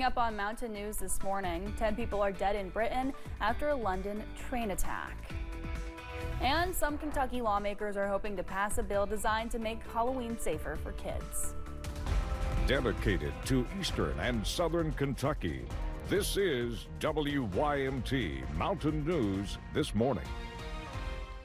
Up on Mountain News this morning, 10 people are dead in Britain after a London train attack. And some Kentucky lawmakers are hoping to pass a bill designed to make Halloween safer for kids. Dedicated to Eastern and Southern Kentucky, this is WYMT Mountain News this morning.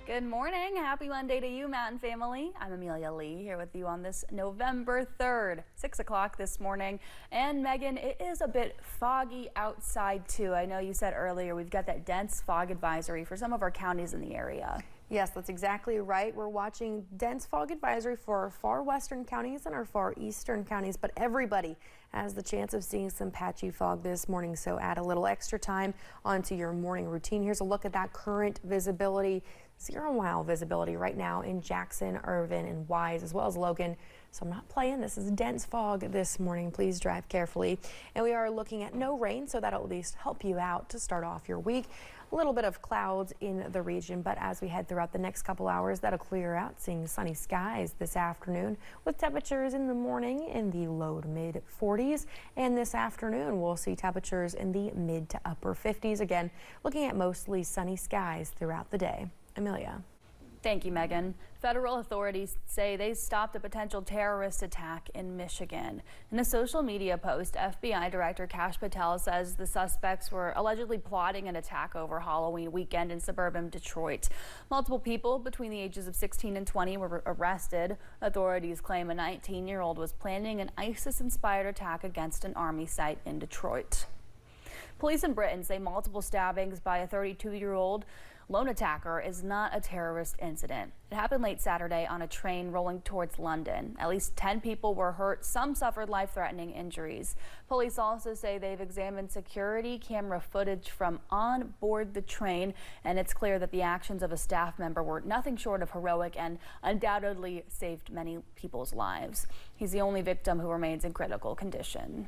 Good morning. Happy Monday to you, Mountain family. I'm Amelia Lee here with you on this November 3rd, 6 o'clock this morning. And Megan, it is a bit foggy outside too. I know you said earlier we've got that dense fog advisory for some of our counties in the area. Yes, that's exactly right. We're watching dense fog advisory for our far western counties and our far eastern counties, but everybody has the chance of seeing some patchy fog this morning, so add a little extra time onto your morning routine. Here's a look at that current visibility. 0-mile visibility right now in Jackson, Irvin, and Wise, as well as Logan. So I'm not playing. This is dense fog this morning. Please drive carefully. And we are looking at no rain, so that'll at least help you out to start off your week. A little bit of clouds in the region, but as we head throughout the next couple hours, that'll clear out, seeing sunny skies this afternoon with temperatures in the morning in the low to mid 40s. And this afternoon, we'll see temperatures in the mid to upper 50s. Again, looking at mostly sunny skies throughout the day. Amelia. Thank you, Megan. Federal authorities say they stopped a potential terrorist attack in Michigan. In a social media post, FBI Director Kash Patel says the suspects were allegedly plotting an attack over Halloween weekend in suburban Detroit. Multiple people between the ages of 16 and 20 were arrested. Authorities claim a 19-year-old was planning an ISIS-inspired attack against an army site in Detroit. Police in Britain say multiple stabbings by a 32-year-old lone attacker is not a terrorist incident. It happened late Saturday on a train rolling towards London. At least 10 people were hurt. Some suffered life-threatening injuries. Police also say they've examined security camera footage from on board the train, and it's clear that the actions of a staff member were nothing short of heroic and undoubtedly saved many people's lives. He's the only victim who remains in critical condition.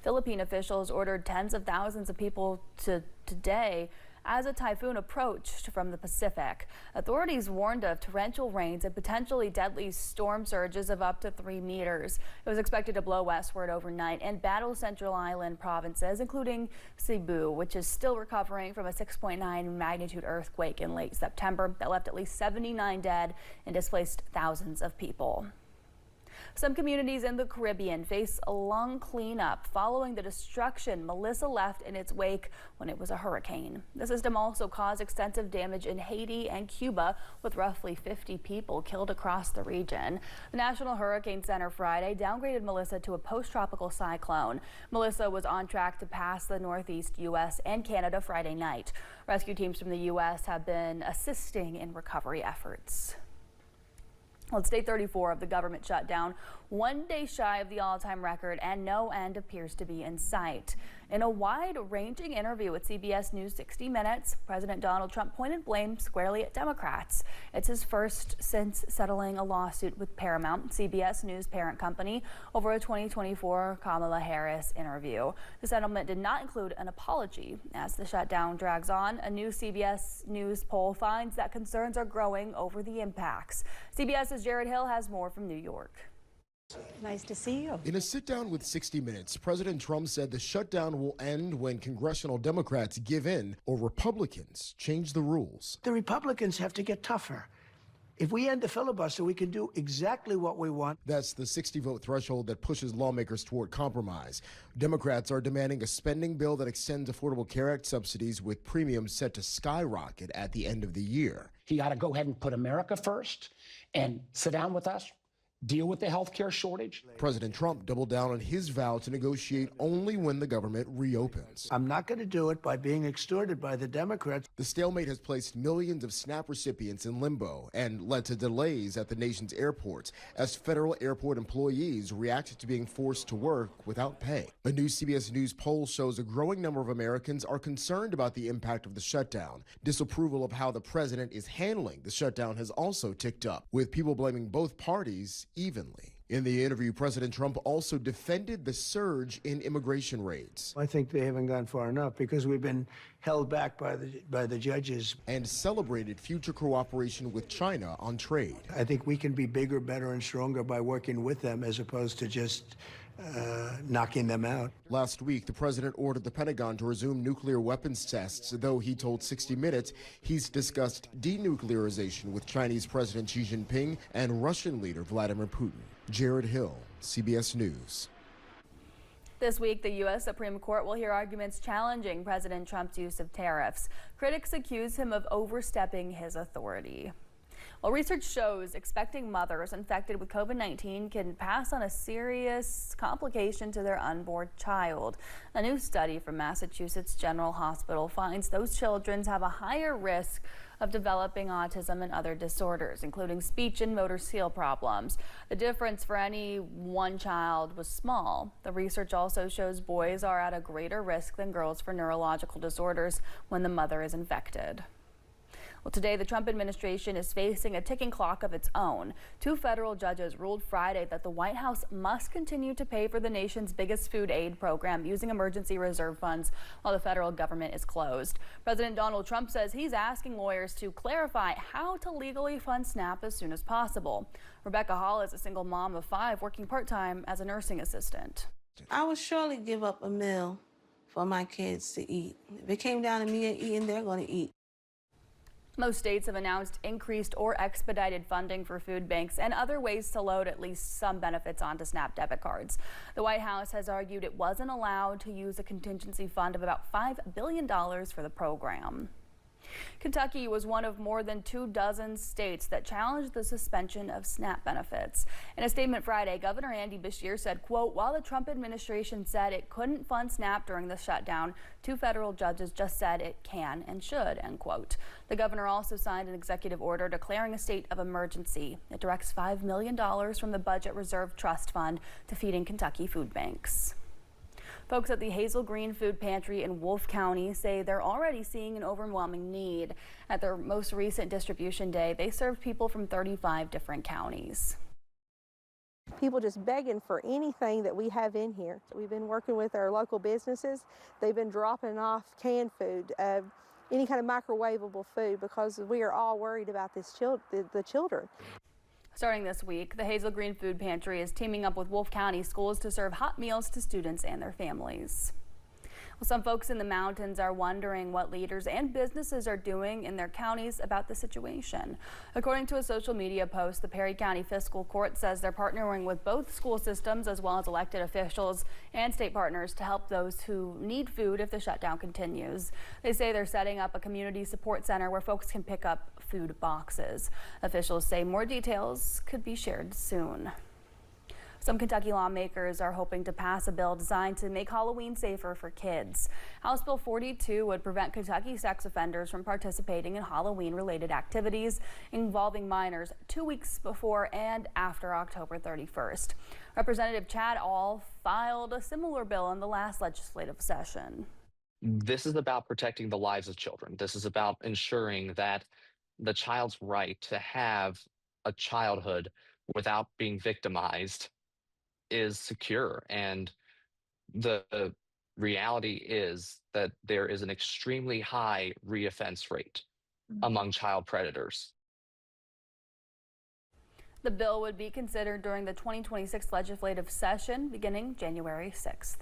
Philippine officials ordered tens of thousands of people today as a typhoon approached from the Pacific. Authorities warned of torrential rains and potentially deadly storm surges of up to 3 meters. It was expected to blow westward overnight and battle Central Island provinces, including Cebu, which is still recovering from a 6.9 magnitude earthquake in late September that left at least 79 dead and displaced thousands of people. Some communities in the Caribbean face a long cleanup following the destruction Melissa left in its wake when it was a hurricane. The system also caused extensive damage in Haiti and Cuba, with roughly 50 people killed across the region. The National Hurricane Center Friday downgraded Melissa to a post-tropical cyclone. Melissa was on track to pass the northeast U.S. and Canada Friday night. Rescue teams from the U.S. have been assisting in recovery efforts. Well, it's day 34 of the government shutdown, 1 day shy of the all-time record, and no end appears to be in sight. In a wide-ranging interview with CBS News 60 Minutes, President Donald Trump pointed blame squarely at Democrats. It's his first since settling a lawsuit with Paramount, CBS News parent company, over a 2024 Kamala Harris interview. The settlement did not include an apology. As the shutdown drags on, a new CBS News poll finds that concerns are growing over the impacts. CBS's Jared Hill has more from New York. Nice to see you. In a sit-down with 60 Minutes, President Trump said the shutdown will end when congressional Democrats give in or Republicans change the rules. The Republicans have to get tougher. If we end the filibuster, we can do exactly what we want. That's the 60-vote threshold that pushes lawmakers toward compromise. Democrats are demanding a spending bill that extends Affordable Care Act subsidies, with premiums set to skyrocket at the end of the year. You got to go ahead and put America first and sit down with us, deal with the health care shortage. President Trump doubled down on his vow to negotiate only when the government reopens. I'm not going to do it by being extorted by the Democrats. The stalemate has placed millions of SNAP recipients in limbo and led to delays at the nation's airports as federal airport employees react to being forced to work without pay. A new CBS News poll shows a growing number of Americans are concerned about the impact of the shutdown. Disapproval of how the president is handling the shutdown has also ticked up, with people blaming both parties evenly. In the interview, President Trump also defended the surge in immigration raids. I think they haven't gone far enough because we've been held back by the judges. And celebrated future cooperation with China on trade. I think we can be bigger, better, and stronger by working with them as opposed to just knocking them out. Last week, the president ordered the Pentagon to resume nuclear weapons tests, though he told 60 Minutes he's discussed denuclearization with Chinese President Xi Jinping and Russian leader Vladimir Putin. Jared Hill, CBS News. This week, the U.S. Supreme Court will hear arguments challenging President Trump's use of tariffs. Critics accuse him of overstepping his authority. Well, research shows expecting mothers infected with COVID-19 can pass on a serious complication to their unborn child. A new study from Massachusetts General Hospital finds those children have a higher risk of developing autism and other disorders, including speech and motor skill problems. The difference for any one child was small. The research also shows boys are at a greater risk than girls for neurological disorders when the mother is infected. Well, today, the Trump administration is facing a ticking clock of its own. Two federal judges ruled Friday that the White House must continue to pay for the nation's biggest food aid program using emergency reserve funds while the federal government is closed. President Donald Trump says he's asking lawyers to clarify how to legally fund SNAP as soon as possible. Rebecca Hall is a single mom of 5 working part-time as a nursing assistant. I would surely give up a meal for my kids to eat. If it came down to me eating, they're going to eat. Most states have announced increased or expedited funding for food banks and other ways to load at least some benefits onto SNAP debit cards. The White House has argued it wasn't allowed to use a contingency fund of about $5 billion for the program. Kentucky was one of more than 24 states that challenged the suspension of SNAP benefits. In a statement Friday, Governor Andy Beshear said, quote, while the Trump administration said it couldn't fund SNAP during the shutdown, 2 federal judges just said it can and should, end quote. The governor also signed an executive order declaring a state of emergency. It directs $5 million from the Budget Reserve Trust Fund to feeding Kentucky food banks. Folks at the Hazel Green Food Pantry in Wolfe County say they're already seeing an overwhelming need. At their most recent distribution day, they served people from 35 different counties. People just begging for anything that we have in here. We've been working with our local businesses. They've been dropping off canned food, any kind of microwavable food, because we are all worried about the children. Starting this week, the Hazel Green Food Pantry is teaming up with Wolfe County schools to serve hot meals to students and their families. Well, some folks in the mountains are wondering what leaders and businesses are doing in their counties about the situation. According to a social media post, the Perry County Fiscal Court says they're partnering with both school systems as well as elected officials and state partners to help those who need food if the shutdown continues. They say they're setting up a community support center where folks can pick up food boxes. Officials say more details could be shared soon. Some Kentucky lawmakers are hoping to pass a bill designed to make Halloween safer for kids. House Bill 42 would prevent Kentucky sex offenders from participating in Halloween-related activities involving minors 2 weeks before and after October 31st. Representative Chad All filed a similar bill in the last legislative session. This is about protecting the lives of children. This is about ensuring that the child's right to have a childhood without being victimized is secure. And the reality is that there is an extremely high reoffense rate among child predators. The bill would be considered during the 2026 legislative session beginning January 6th.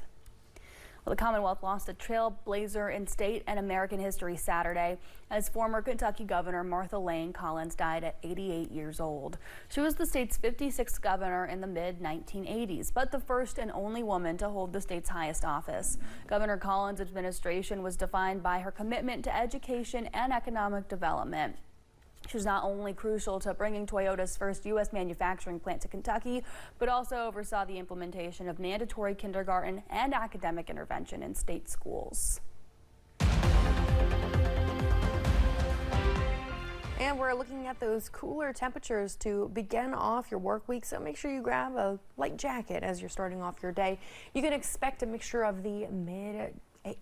Well, the Commonwealth lost a trailblazer in state and American history Saturday as former Kentucky Governor Martha Lane Collins died at 88 years old. She was the state's 56th governor in the mid-1980s, but the first and only woman to hold the state's highest office. Governor Collins' administration was defined by her commitment to education and economic development. She was not only crucial to bringing Toyota's first U.S. manufacturing plant to Kentucky, but also oversaw the implementation of mandatory kindergarten and academic intervention in state schools. And we're looking at those cooler temperatures to begin off your work week, so make sure you grab a light jacket as you're starting off your day. You can expect a mixture of the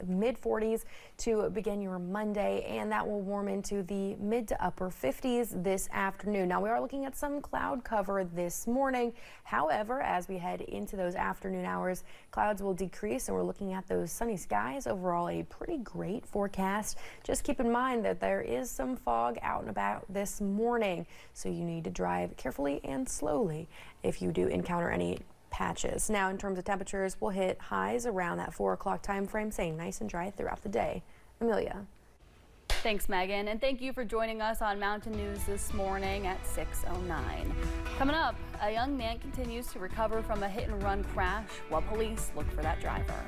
mid-40s to begin your Monday, and that will warm into the mid to upper 50s this afternoon. Now, we are looking at some cloud cover this morning. However, as we head into those afternoon hours, clouds will decrease and we're looking at those sunny skies. Overall, a pretty great forecast. Just keep in mind that there is some fog out and about this morning, so you need to drive carefully and slowly if you do encounter any patches. Now, in terms of temperatures, we'll hit highs around that 4 o'clock time frame, staying nice and dry throughout the day. Amelia. Thanks, Megan, and thank you for joining us on Mountain News this morning at 6:09. Coming up, a young man continues to recover from a hit-and-run crash while police look for that driver.